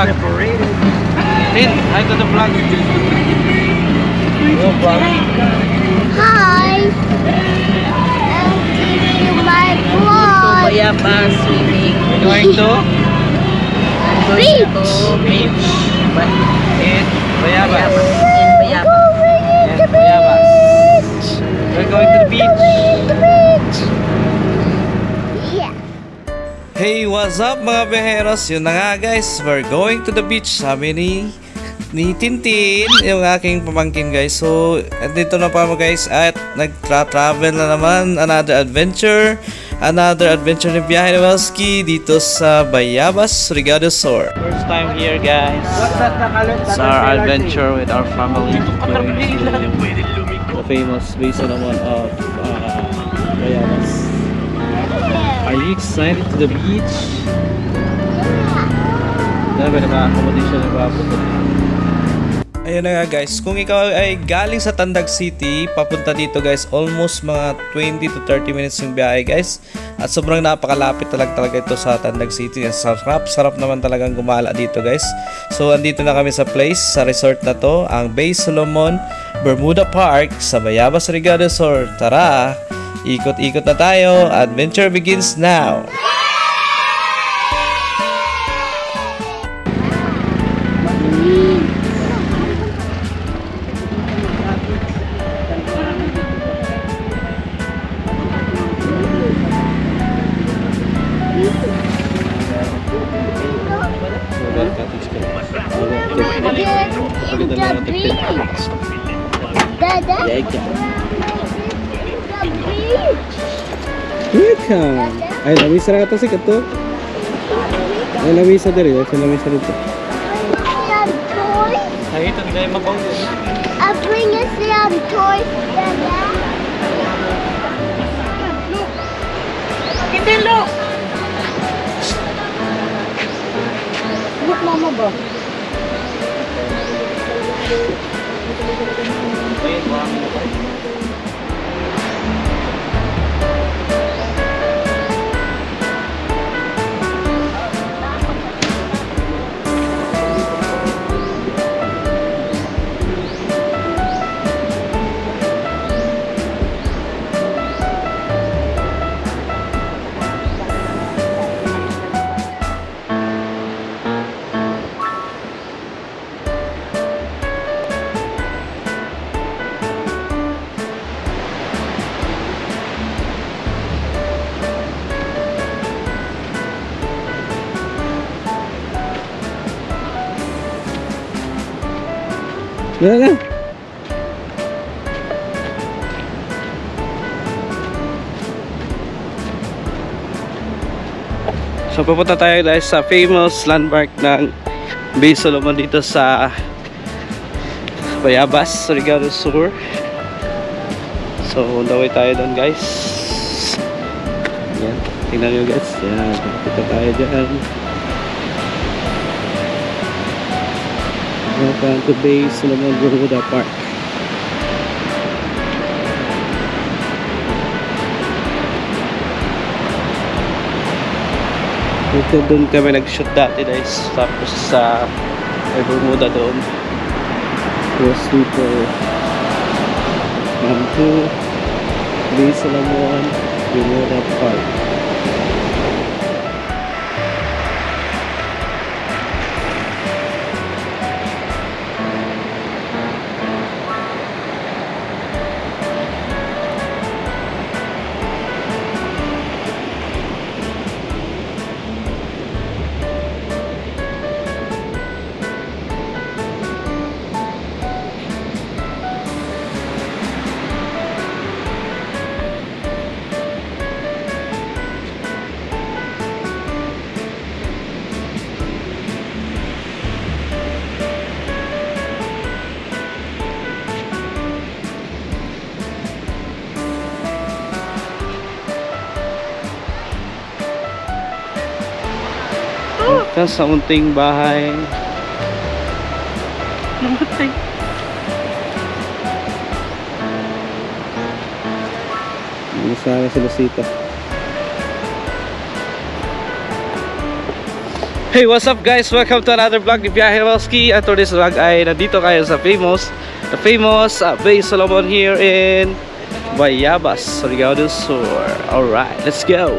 vlog. Rin, hi to the vlog. Hello, vlog. Hi. I'm giving you my vlog. Bayabas swimming. We're going to Beach. beach. In Bayabas. In Bayabas. In Bayabas. We're going to the beach. The beach. Yeah. Hey, what's up mga beheros? Yun na nga guys, we're going to the beach. Sabi ni Tintin, yung aking pamangkin guys. So, dito na pa mo guys at nag-travel na naman. Another adventure ni biyahe ni Welski dito sa Bayabas, Surigao Sur. First time here guys. It's our adventure with our family. Going to the famous basin naman of Bayabas. Are you excited to the beach? Dahil ba naman accommodation na ba po? Ayun na nga guys, kung ikaw ay galing sa Tandag City, papunta dito guys, almost mga 20 to 30 minutes yung biyahe guys. At sobrang napakalapit talaga ito sa Tandag City. Sarap naman talagang gumala dito guys. So andito na kami sa place, sa resort na to, ang Bay Solomon Bermuda Park sa Bayabas, Surigao Sur. Tara! Ikot-ikot na tayo. Adventure begins now. Welcome. Ay, lamisa na ito si Kato. Ay, lamisa dito. Ay, lamisa dito. Ay, ito nila yung mabaw dito. I'll bring us some toys, Dada. Hindi lo. Look, Mama ba? Wala na. So pupunta tayo guys sa famous landmark ng Bay Solomon dito sa Bayabas, Surigao Sur. So on the way tayo doon guys. Yan, tingnan nyo guys. Yan, pupunta tayo dyan. Welcome to Bay Solomon Bermuda Park. Ito doon kami nag-shoot dati guys. Tapos sa Bermuda doon. Was dito. Welcome to Bay Solomon Bermuda Park. Ito sa unting bahay. Namatay. Sana si Lucita. Hey, what's up guys? Welcome to another vlog ni Biyahe Roski. At today's vlog ay nandito kayo sa the famous Bay Solomon here in Bayabas, Surigao del Sur. Alright, let's go!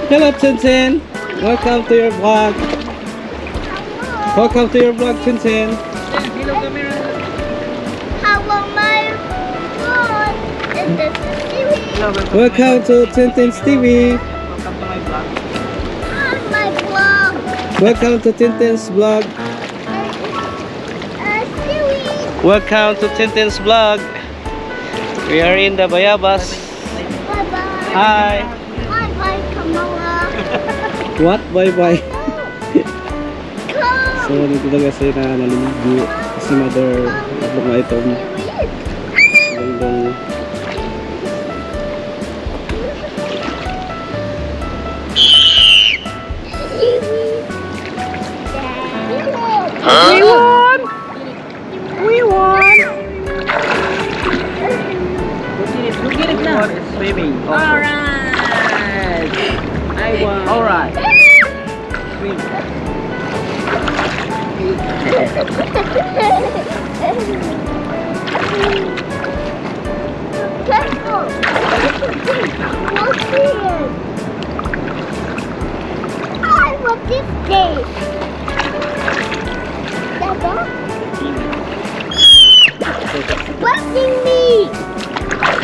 Hello Tintin! Welcome to your vlog! Welcome to your vlog, Tintin! How am I born? And this is Stewie. Welcome to Tintin's TV! Welcome to my vlog. On my vlog. Welcome to Tintin's vlog! Stewie. Welcome to Tintin's vlog! We are in the Bayabas. Bye-bye. Hi! Bye-bye, Kamala. What? Bye-bye! Come. So, dito na kasi na naliligo si mother at mga itong gandang We won! We won! Who get it now? swimming. Alright! I won. Alright. Careful! What's here? I want this day. Dada? Busting me!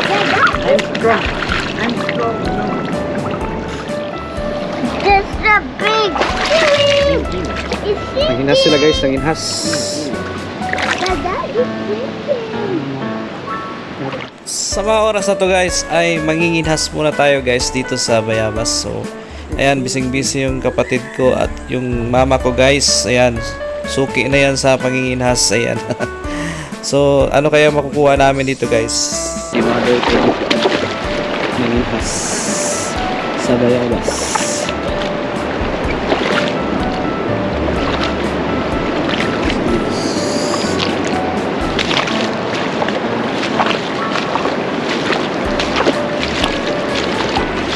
Dada? I'm strong. I'm strong. No. This is a big stream! It's Nanginhas sila guys, nanginhas. Dada is sleeping. Sa mga oras na to guys ay manginginhas muna tayo guys dito sa Bayabas. So ayan, bising-busy yung kapatid ko at yung mama ko guys. Ayan, suki na yan sa panginginhas. Ayan. So ano kaya makukuha namin dito guys? Yung mother ko manginhas sa Bayabas.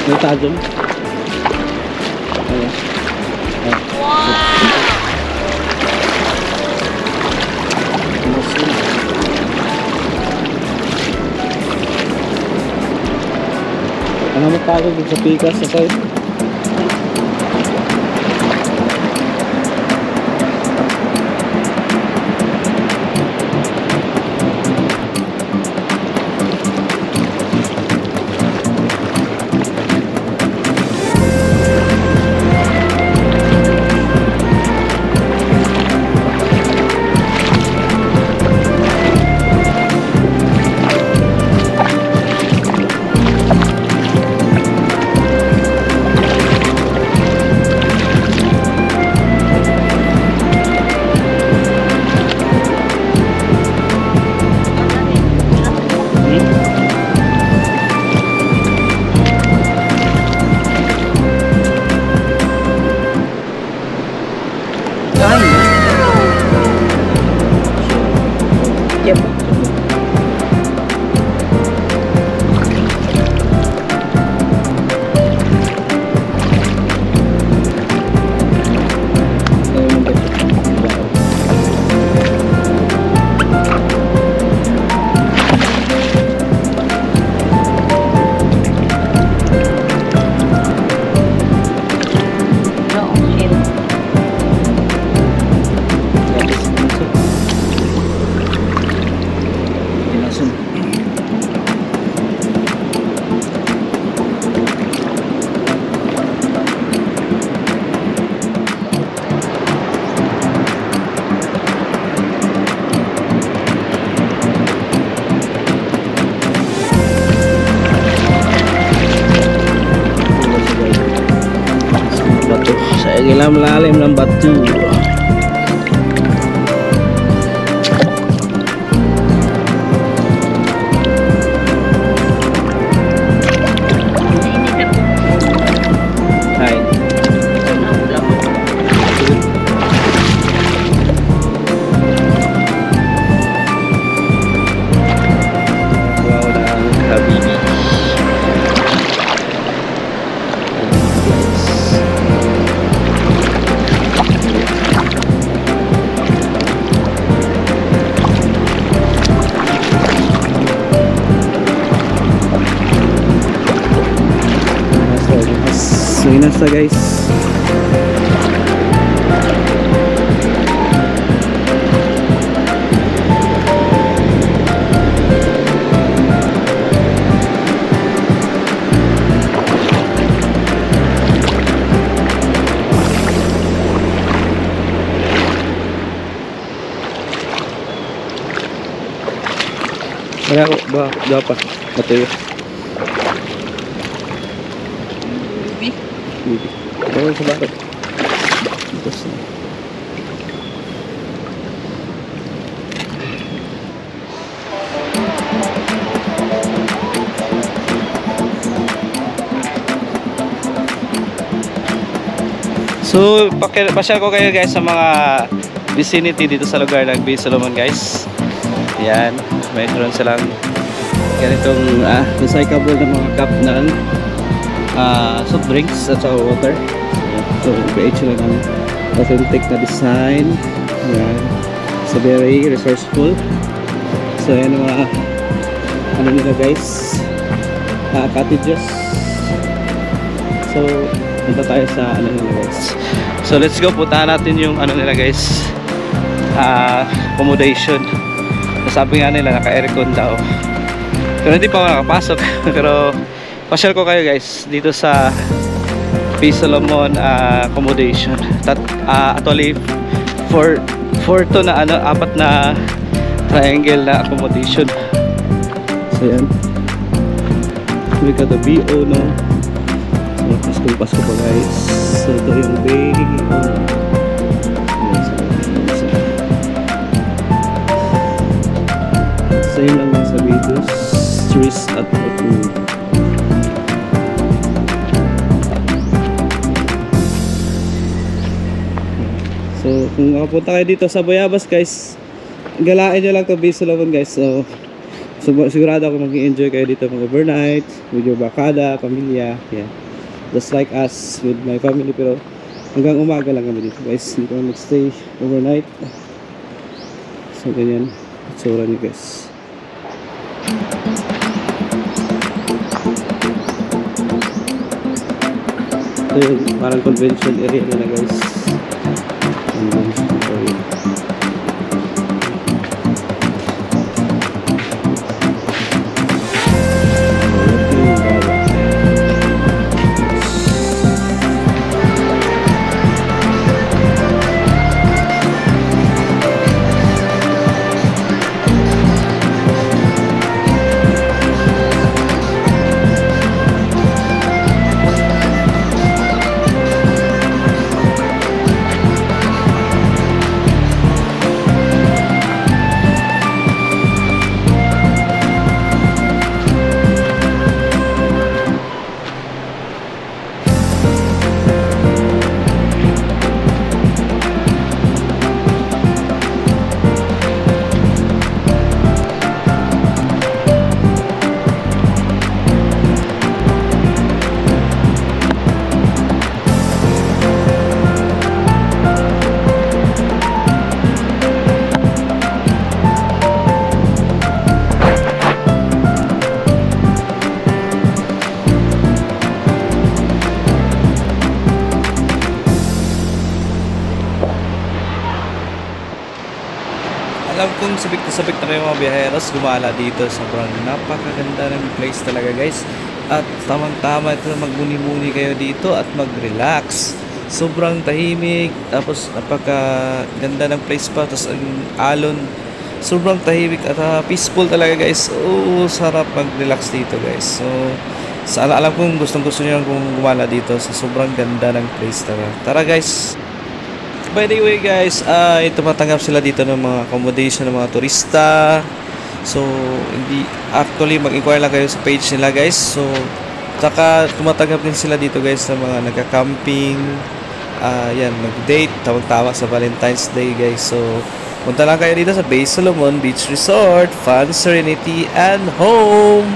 May tajong. Ayan. Ano mo pagod sa pikas sa side? Lalim ng batu. Hai. Wow, ng Habibi. So inas na guys. Wala ko ba pa matuyo. Bibi. Bawal sa bakit. Tapos na. So, pasyal ko kayo guys sa mga vicinity dito sa lugar ng Bay Solomon guys. Yan, mayroon silang ganitong recyclable na mga cup ng soft drinks at saka water. So, PH lang ang authentic na design. Yan. So, very resourceful. So, yan ang mga ano nila guys, cottages. So, punta tayo sa ano nila guys. So, let's go. Puntahan natin yung ano nila guys, accommodation. Sabi nga nila naka-aircon daw. Pero hindi pa ako nakapasok. Pero pasyal ko kayo guys dito sa Bay Solomon accommodation. Actually 4 to na ano, 4 na triangle na accommodation. So yan. We got the BO no. So Pasko pa guys. So ito yung bay. So yun lang sa videos. Trees at Oku. So kung makapunta kayo dito sa Bayabas guys, galain nyo lang to Bay Solomon guys. So sigurado ako mag-enjoy kayo dito mag-overnight with your bakada, pamilya. Yeah. Just like us with my family, pero hanggang umaga lang kami dito guys. Hindi kami mag-stay overnight. So ganyan itsura nyo guys. Ito yung parang convention area na guys. Convention area. Alam kong sabik na kayo mga biyaheros gumala dito. Sobrang napakaganda ng place talaga guys. At tamang-tama ito, magmuni-muni kayo dito at mag-relax. Sobrang tahimik, tapos napakaganda ng place pa. Tapos ang alon, sobrang tahimik at peaceful talaga guys. Oh, sarap mag-relax dito guys. So Alam kong gustong-gusto niyo kung gumala dito sa sobrang ganda ng place. Tara guys. By the way guys, tumatanggap sila dito ng mga accommodation ng mga turista. So, hindi actually mag-inquire lang kayo sa page nila guys. So, saka tumatanggap din sila dito guys sa mga nagka-camping. Yan, mag-date, tawag-tawa sa Valentine's Day guys. So, punta lang kayo dito sa Bay Solomon Beach Resort, Fun, Serenity, and Home.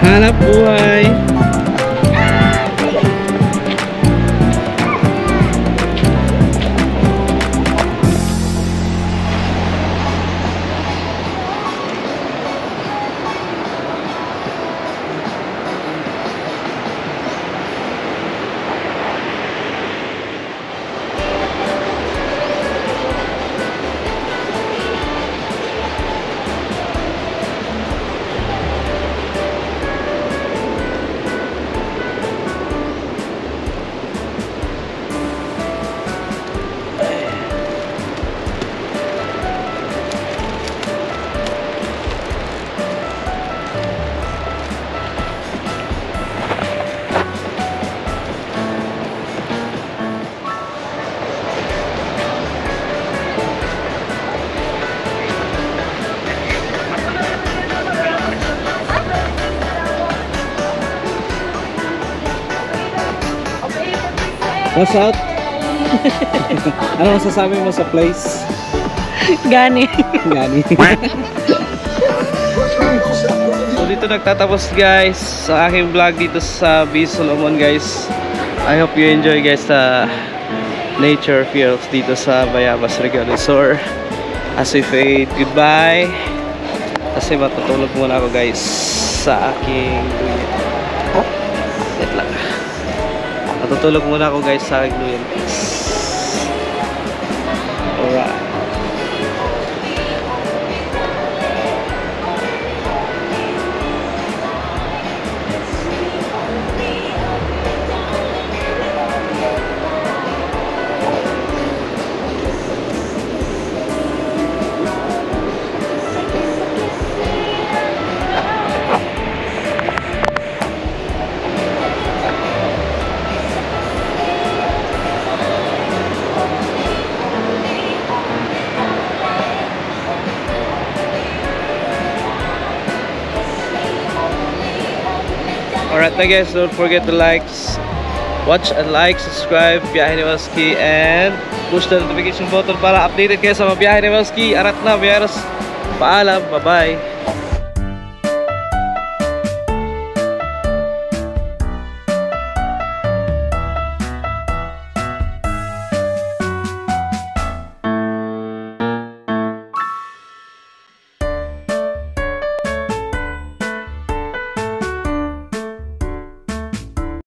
Hanap buhay. What's up? Ano masasabi mo sa place? Gani. Gani. So dito nagtatapos guys sa aking vlog dito sa Bay Solomon guys. I hope you enjoy guys the nature feels dito sa Bayabas Regional Resort. As we fade goodbye. Kasi matutulog muna ako guys sa aking duyan. Wait lang. Matutulog muna ako guys sa aking duyan guys. Alright. Alright na guys, don't forget to watch and like, subscribe, Biyahe ni Welski, and push the notification button para updated kayo sa mga biyahe ni Welski. Arat na, biyaras. Paalam, bye bye.